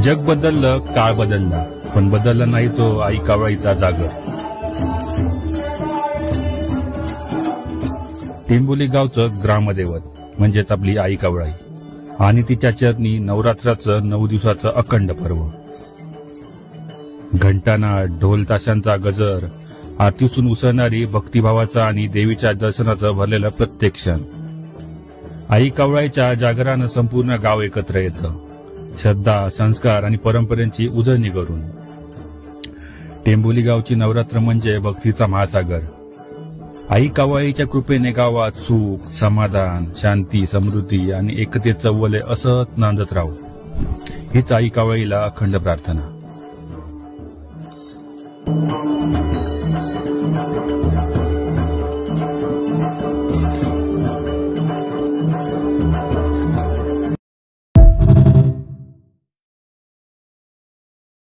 जग बदललं, काळ बदलला, पण बदलला नाही तो आई कावळाईचा जागर. टेंबोली गावचं ग्रामदैवत म्हणजेच आपली आई कावळाई आणि तिच्या चरणी नवरात्राचं 9 दिवसाचं अखंड पर्व. घंटानाद, ढोल ताशांचा गजर, आरतीतून उसळणारी भक्तिभावाचा आणि देवीच्या दर्शनाचं भरलेलं प्रत्येक क्षण. आई कावळाईच्या जागरानं संपूर्ण गाव एकत्र येतं, श्रद्धा, संस्कार आणि परंपरेची उजळणी करून. टेंबोली गावची नवरात्र म्हणजे भक्तीचा महासागर. आई कावळाईच्या कृपेने गावात सुख, समाधान, शांती, समृद्धी आणि एकतेचं वलय असंच नांदत राहू, हीच आई कावळाईला अखंड प्रार्थना.